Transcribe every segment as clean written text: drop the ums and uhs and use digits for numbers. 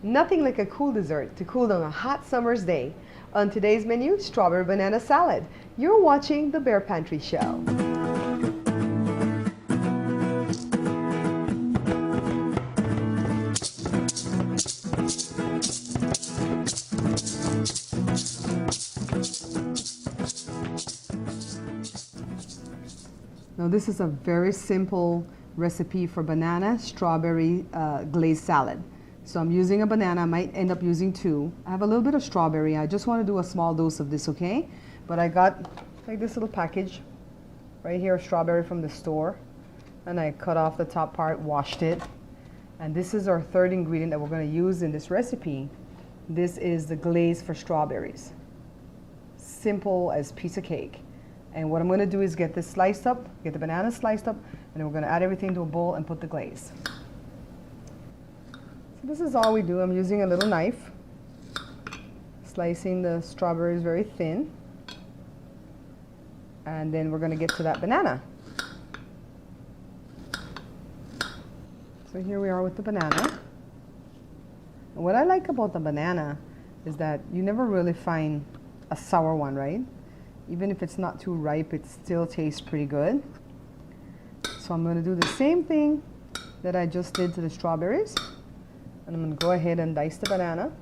Nothing like a cool dessert to cool down a hot summer's day. On today's menu, strawberry banana salad. You're watching the Bear Pantry Show. Now this is a very simple recipe for banana strawberry glazed salad. So I'm using a banana, I might end up using two. I have a little bit of strawberry. I just want to do a small dose of this, okay? But I got like this little package right here of strawberry from the store. And I cut off the top part, washed it. And this is our third ingredient that we're going to use in this recipe. This is the glaze for strawberries. Simple as piece of cake. And what I'm going to do is get this sliced up, get the banana sliced up, and then we're going to add everything to a bowl and put the glaze. So this is all we do. I'm using a little knife, slicing the strawberries very thin. And then we're going to get to that banana. So here we are with the banana. And what I like about the banana is that you never really find a sour one, right? Even if it's not too ripe, it still tastes pretty good. So I'm going to do the same thing that I just did to the strawberries. And I'm going to go ahead and dice the banana.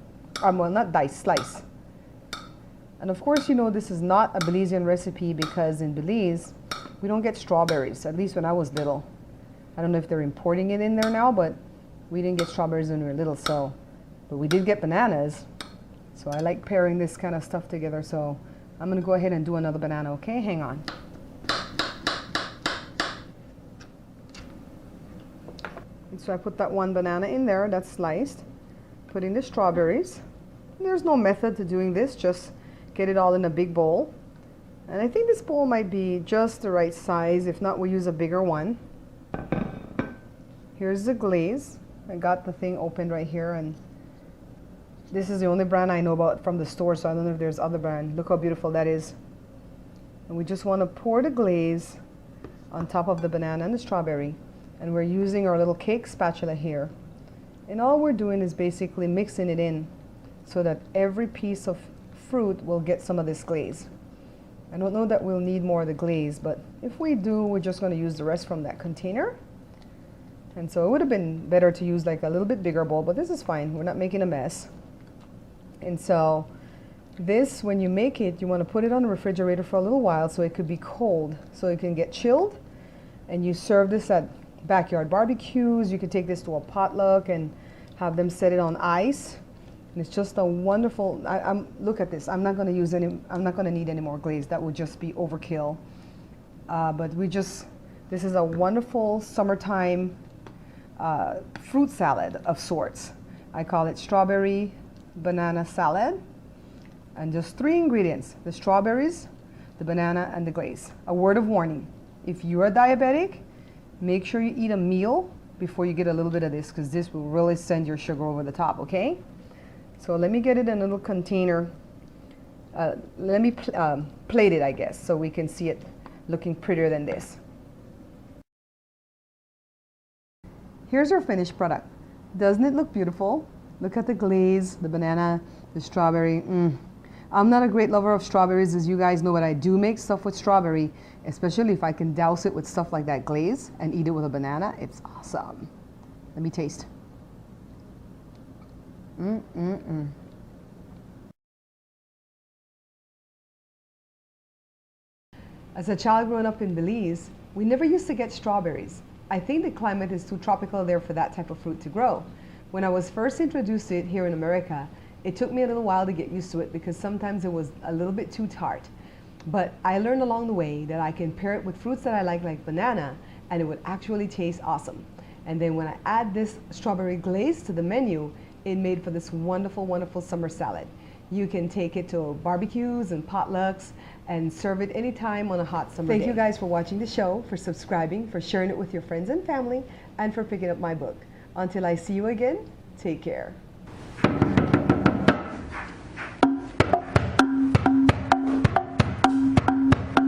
Well, not dice, slice. And of course, you know, this is not a Belizean recipe because in Belize, we don't get strawberries, at least when I was little. I don't know if they're importing it in there now, but we didn't get strawberries when we were little, but we did get bananas. So I like pairing this kind of stuff together, so I'm going to go ahead and do another banana, okay? Hang on. And so I put that one banana in there that's sliced. Put in the strawberries. And there's no method to doing this, just get it all in a big bowl. And I think this bowl might be just the right size. If not, we'll use a bigger one. Here's the glaze. I got the thing opened right here, and this is the only brand I know about from the store, so I don't know if there's other brand. Look how beautiful that is. And we just want to pour the glaze on top of the banana and the strawberry. And we're using our little cake spatula here. And all we're doing is basically mixing it in so that every piece of fruit will get some of this glaze. I don't know that we'll need more of the glaze, but if we do, we're just going to use the rest from that container. And so it would have been better to use like a little bit bigger bowl, but this is fine. We're not making a mess. And so this, when you make it, you want to put it on the refrigerator for a little while so it could be cold, so it can get chilled. And you serve this at backyard barbecues. You could take this to a potluck and have them set it on ice. And it's just a wonderful, look at this. I'm not going to need any more glaze. That would just be overkill. But this is a wonderful summertime fruit salad of sorts. I call it strawberry banana salad, and just 3 ingredients: the strawberries, the banana, and the glaze. A word of warning: if you are diabetic, make sure you eat a meal before you get a little bit of this, because this will really send your sugar over the top, okay? So let me get it in a little container. Let me plate it, I guess, so we can see it looking prettier than this. Here's our finished product. Doesn't it look beautiful? Look at the glaze, the banana, the strawberry. I'm not a great lover of strawberries, as you guys know, but I do make stuff with strawberry, especially if I can douse it with stuff like that glaze and eat it with a banana. It's awesome. Let me taste. As a child growing up in Belize, we never used to get strawberries. I think the climate is too tropical there for that type of fruit to grow. When I was first introduced to it here in America, it took me a little while to get used to it because sometimes it was a little bit too tart. But I learned along the way that I can pair it with fruits that I like banana, and it would actually taste awesome. And then when I add this strawberry glaze to the menu, it made for this wonderful, wonderful summer salad. You can take it to barbecues and potlucks and serve it anytime on a hot summer day. Thank you guys for watching the show, for subscribing, for sharing it with your friends and family, and for picking up my book. Until I see you again, take care.